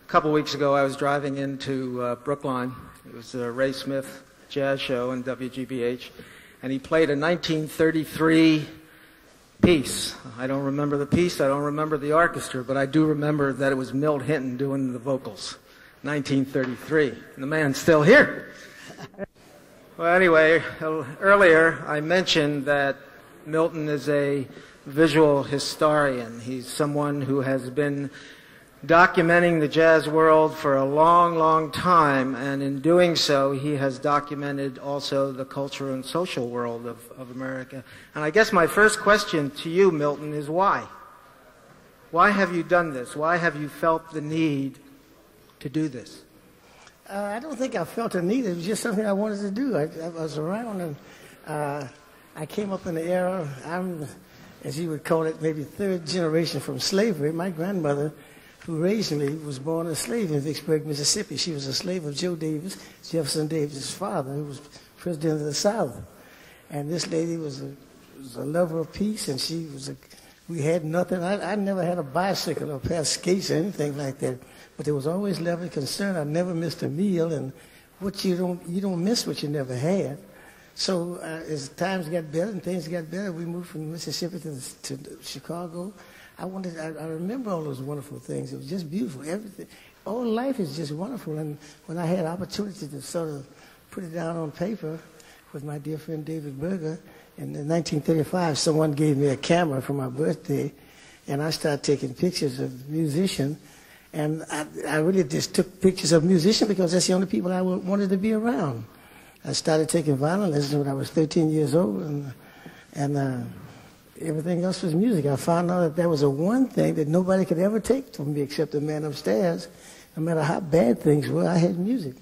couple weeks ago, I was driving into Brookline. It was a Ray Smith jazz show in WGBH, and he played a 1933 piece. I don't remember the piece, I don't remember the orchestra, but I do remember that it was Milt Hinton doing the vocals. 1933, and the man's still here. Well, anyway, earlier I mentioned that Milton is a visual historian. He's someone who has been documenting the jazz world for a long, long time, and in doing so, he has documented also the cultural and social world of America. And I guess my first question to you, Milton, is why? Why have you done this? Why have you felt the need to do this? I don't think I felt a need. It was just something I wanted to do. I was around, and I came up in the era, I'm, as you would call it, maybe third generation from slavery. My grandmother, who raised me, was born a slave in Vicksburg, Mississippi. She was a slave of Joe Davis, Jefferson Davis' father, who was president of the South. And this lady was a lover of peace, and we had nothing. I never had a bicycle or a pair of skates or anything like that. But there was always love and concern. I never missed a meal, and what you don't miss what you never had. So as times got better and things got better, we moved from Mississippi to Chicago. I remember all those wonderful things. It was just beautiful. Everything, all life is just wonderful. And when I had opportunity to sort of put it down on paper with my dear friend David Berger, in 1935, someone gave me a camera for my birthday, and I started taking pictures of musicians. And I really just took pictures of musicians because that's the only people I wanted to be around. I started taking violin lessons when I was 13 years old, and everything else was music. I found out that there was a one thing that nobody could ever take from me except the man upstairs. No matter how bad things were, I had music.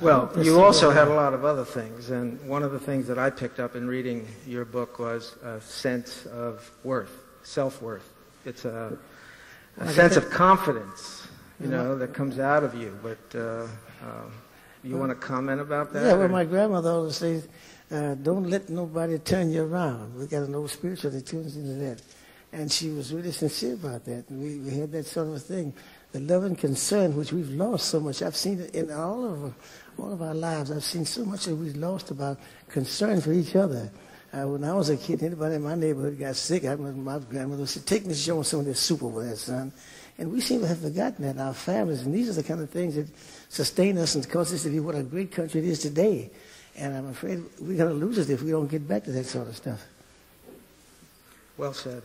Well, you also had a lot of other things, and one of the things that I picked up in reading your book was a sense of worth, self-worth. It's a sense of confidence, that comes out of you. But you want to comment about that? Yeah, well, my grandmother always says, don't let nobody turn you around. We got an old spiritual that tunes into that. And she was really sincere about that. And we had that sort of a thing. The love and concern, which we've lost so much. I've seen it in all of our lives. I've seen so much that we've lost about concern for each other. When I was a kid, anybody in my neighborhood got sick, my grandmother said, take Miss Jones some of this soup over there, son. And we seem to have forgotten that in our families. And these are the kind of things that sustain us and cause us to be what a great country it is today. And I'm afraid we're going to lose it if we don't get back to that sort of stuff. Well said.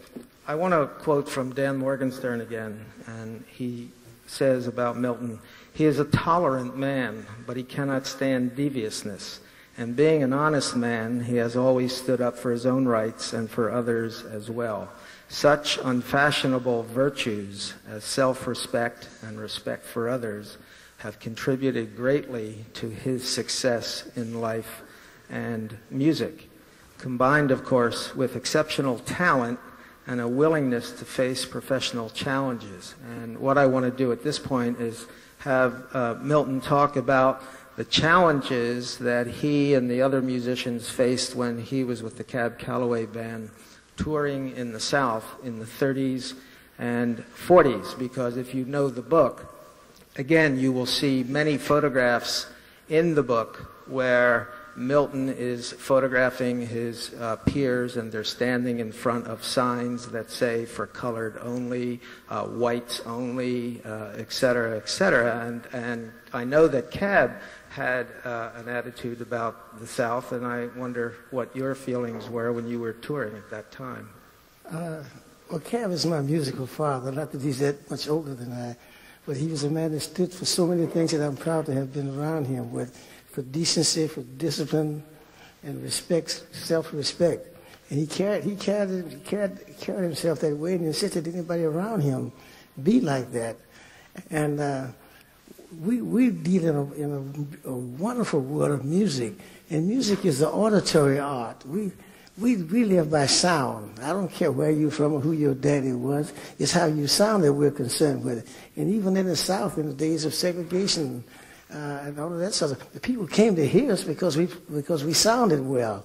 I want to quote from Dan Morgenstern again, and he says about Milton, he is a tolerant man, but he cannot stand deviousness. And being an honest man, he has always stood up for his own rights and for others as well. Such unfashionable virtues as self-respect and respect for others have contributed greatly to his success in life and music, combined, of course, with exceptional talent and a willingness to face professional challenges. And what I want to do at this point is have Milton talk about the challenges that he and the other musicians faced when he was with the Cab Calloway Band touring in the South in the 30s and 40s, because if you know the book, again, you will see many photographs in the book where Milton is photographing his peers, and they're standing in front of signs that say for colored only, whites only, et cetera, et cetera. And I know that Cab had an attitude about the South, and I wonder what your feelings were when you were touring at that time. Well, Cab is my musical father, not that he's that much older than I, but he was a man that stood for so many things that I'm proud to have been around him with, for decency, for discipline, and respect, self-respect. And he carried himself that way and insisted that anybody around him be like that. And we deal in a wonderful world of music, and music is the auditory art. We live by sound. I don't care where you're from or who your daddy was. It's how you sound that we're concerned with. And even in the South, in the days of segregation and all of that sort of, the people came to hear us because we sounded well.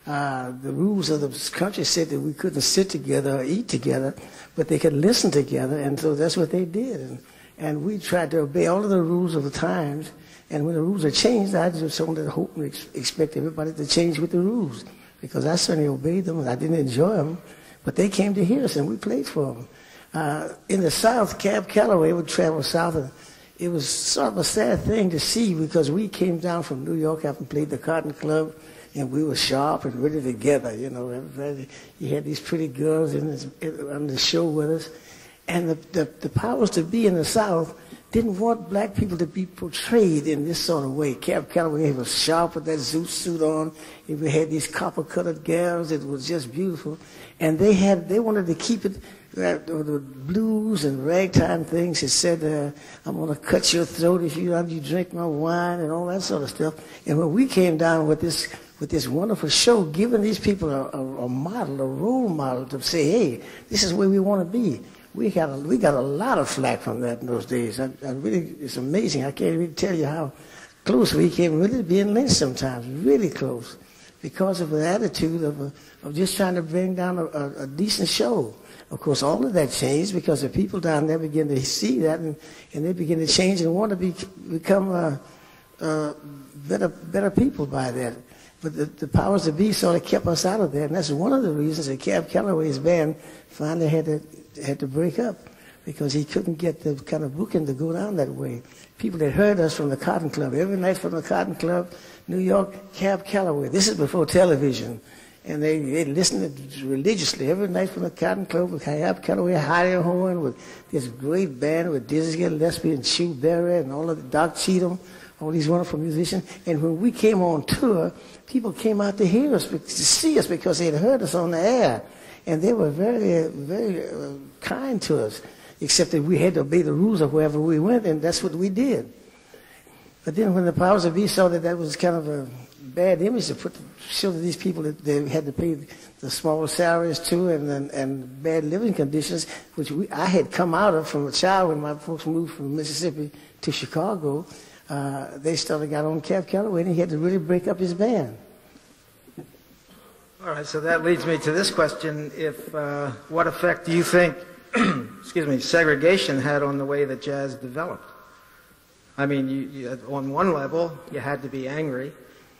The rules of the country said that we couldn't sit together or eat together, but they could listen together, and so that's what they did. And we tried to obey all of the rules of the times, and when the rules are changed, I just wanted to hope and expect everybody to change with the rules, because I certainly obeyed them, and I didn't enjoy them, but they came to hear us, and we played for them. In the South, Cab Calloway would travel south, and it was sort of a sad thing to see, because we came down from New York after played the Cotton Club, and we were sharp and ready together, you know. Everybody, you had these pretty girls on the show with us. And the powers to be in the South didn't want black people to be portrayed in this sort of way. Cab Calloway was sharp with that zoot suit on. And we had these copper-colored gowns. It was just beautiful. And they wanted to keep it, the blues and ragtime things. It said, I'm going to cut your throat if you drink my wine, and all that sort of stuff. And when we came down with this wonderful show, giving these people a model, a role model to say, hey, this is where we want to be. We got a lot of flack from that in those days. It's amazing. I can't even tell you how close we came really to being lynched sometimes, really close, because of the attitude of just trying to bring down a decent show. Of course, all of that changed because the people down there began to see that, and they begin to change and want to become better people by that. But the powers that be sort of kept us out of there, and that's one of the reasons that Cab Calloway's band finally had to break up, because he couldn't get the kind of booking to go down that way. People that heard us from the Cotton Club, every night from the Cotton Club, New York, Cab Calloway. This is before television. And they listened religiously every night from the Cotton Club with Cab Calloway, Hidey Horn, with this great band with Dizzy Gillespie and Chu Berry and all of the Doc Cheatham, all these wonderful musicians. And when we came on tour, people came out to hear us, to see us, because they had heard us on the air. And they were very, very kind to us, except that we had to obey the rules of wherever we went, and that's what we did. But then when the powers that be saw that was kind of a bad image to show to these people that they had to pay the small salaries too, and bad living conditions, which I had come out of from a child when my folks moved from Mississippi to Chicago. They started got on Cab Calloway, and he had to really break up his band. All right, so that leads me to this question. What effect do you think segregation had on the way that jazz developed? I mean, you, on one level, you had to be angry.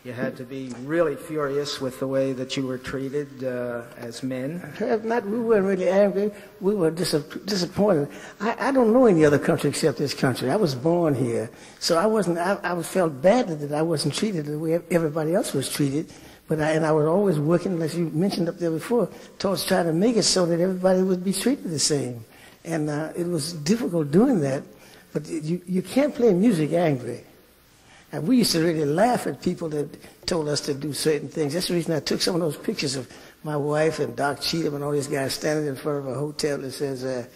You had to be really furious with the way that you were treated as men. We weren't really angry. We were disappointed. I don't know any other country except this country. I was born here. So I felt bad that I wasn't treated the way everybody else was treated. I was always working, as you mentioned up there before, towards trying to make it so that everybody would be treated the same. And it was difficult doing that. But you can't play music angry. And we used to really laugh at people that told us to do certain things. That's the reason I took some of those pictures of my wife and Doc Cheatham and all these guys standing in front of a hotel that says,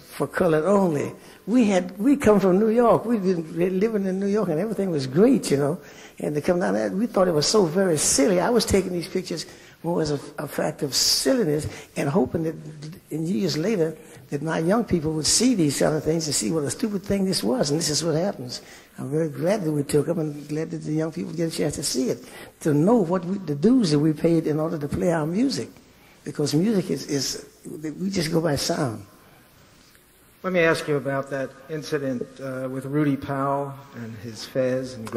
for colored only. We come from New York. We've been living in New York, and everything was great, you know. And to come down there, we thought it was so very silly. I was taking these pictures more as a fact of silliness, and hoping that in years later that my young people would see these kind of things and see what a stupid thing this was, and this is what happens. I'm very glad that we took them, and glad that the young people get a chance to see it, to know what the dues that we paid in order to play our music, because music is we just go by sound. Let me ask you about that incident with Rudy Powell and his fez and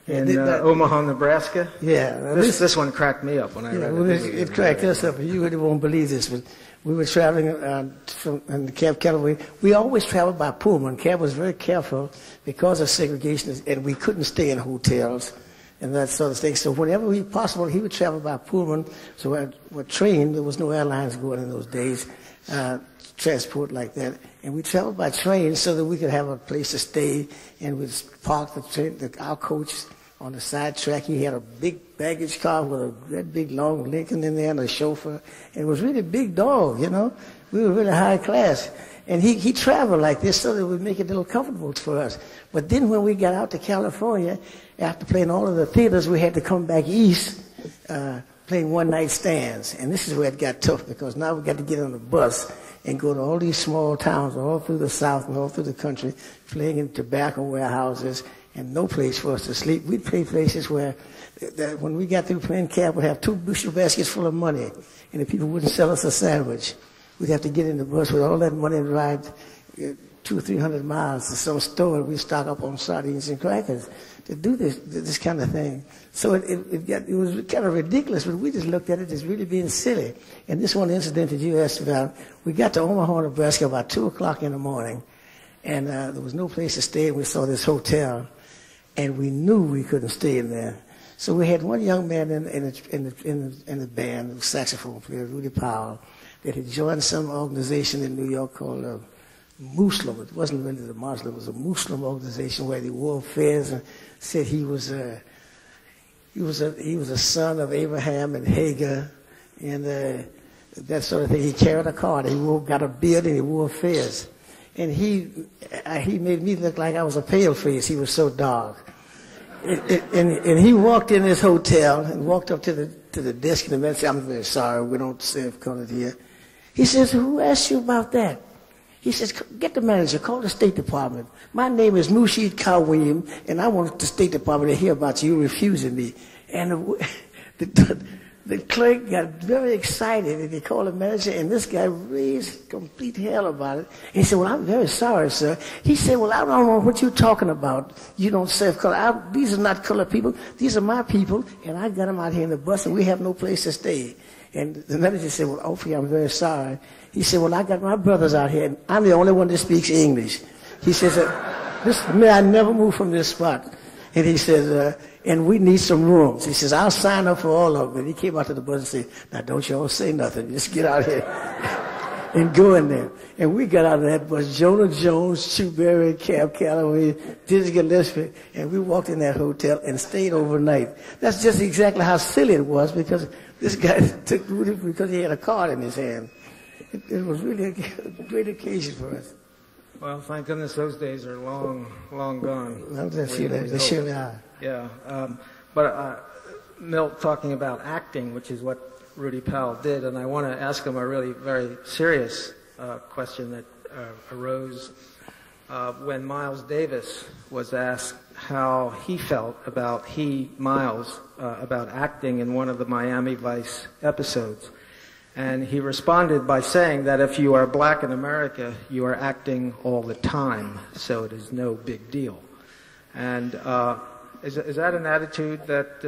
in Omaha, Nebraska. Yeah. This one cracked me up when I read it. It cracked us up. You really won't believe this, but we were traveling in the Cab Calloway. We always traveled by Pullman. Cab was very careful because of segregation, and we couldn't stay in hotels and that sort of thing. So whenever possible, he would travel by Pullman. So with train, there was no airlines going in those days. Transport like that, and we traveled by train so that we could have a place to stay, and we'd park our coach on the side track. He had a big baggage car with that big long Lincoln in there and a chauffeur, and it was really big dog, you know. We were really high class, and he traveled like this so that it would make it a little comfortable for us. But then when we got out to California, after playing all of the theaters, we had to come back east, playing one-night stands, and this is where it got tough, because now we got to get on the bus and go to all these small towns all through the South and all through the country, playing in tobacco warehouses and no place for us to sleep. We'd play places where, when we got through playing camp, we'd have 2 bushel baskets full of money, and the people wouldn't sell us a sandwich. We'd have to get in the bus with all that money and ride 200 or 300 miles to some store, and we'd stock up on sardines and crackers to do this kind of thing. So it was kind of ridiculous, but we just looked at it as really being silly. And this one incident that you asked about, we got to Omaha, Nebraska about 2 o'clock in the morning, and there was no place to stay. We saw this hotel, and we knew we couldn't stay in there. So we had one young man in the band, a saxophone player, Rudy Powell, that had joined some organization in New York called Muslim. It wasn't really the Muslim. It was a Muslim organization where they wore fez and said he was a son of Abraham and Hagar, and that sort of thing. He carried a card. He got a beard and he wore fez. And he made me look like I was a pale face. He was so dark. And he walked in this hotel and walked up to the desk and the man said, "I'm very sorry, we don't serve colored here." He says, "Who asked you about that?" He says, "Get the manager, call the State Department. My name is Mushid Kawim, and I want the State Department to hear about you refusing me." And the clerk got very excited, and he called the manager, and this guy raised complete hell about it. And he said, "Well, I'm very sorry, sir." He said, "Well, I don't know what you're talking about. You don't serve color. These are not colored people. These are my people, and I got them out here in the bus, and we have no place to stay." And the manager said, "Well, okay, I'm very sorry." He said, "Well, I got my brothers out here, and I'm the only one that speaks English." He says, "May I never move from this spot." And he says, "And we need some rooms." He says, "I'll sign up for all of them." And he came out to the bus and said, "Now, don't you all say nothing. Just get out here and go in there." And we got out of that bus, Jonah Jones, Chu Berry, Cab Calloway, Dizzy Gillespie, and we walked in that hotel and stayed overnight. That's just exactly how silly it was, because this guy took Rudy because he had a card in his hand. It was really a great occasion for us. Well, thank goodness those days are long, long gone. Well, they surely are. Yeah. But Milt talking about acting, which is what Rudy Powell did, and I want to ask him a really very serious question that arose when Miles Davis was asked how he felt about Miles, about acting in one of the Miami Vice episodes. And he responded by saying that if you are black in America, you are acting all the time, so it is no big deal. And is that an attitude that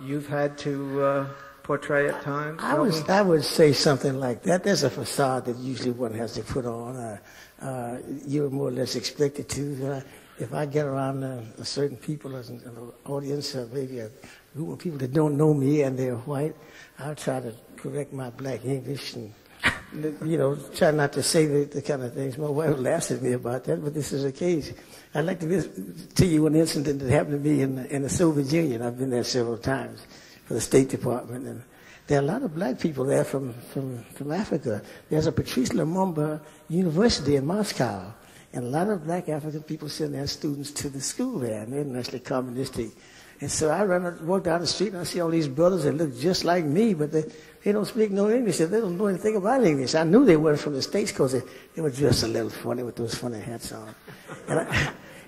you've had to portray at times? I would say something like that. There's a facade that usually one has to put on. You're more or less expected to. If I get around certain people as an audience, maybe a group of people that don't know me and they're white, I'll try to correct my black English and, try not to say the kind of things. My wife laughs at me about that, but this is the case. I'd like to tell you one incident that happened to me in the Soviet Union. I've been there several times for the State Department, and there are a lot of black people there from Africa. There's a Patrice Lumumba University in Moscow, and a lot of black African people send their students to the school there, and they're naturally communistic. And so I walk down the street and I see all these brothers that look just like me, but they don't speak no English. They don't know anything about English. I knew they weren't from the States because they were dressed a little funny with those funny hats on.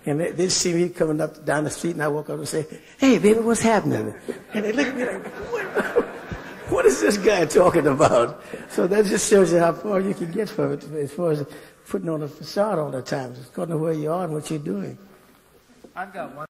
And they see me coming down the street, and I walk up and say, "Hey, baby, what's happening?" And they look at me like, what is this guy talking about? So that just shows you how far you can get from it as far as putting on a facade all the time. It's according to where you are and what you're doing. I've got one.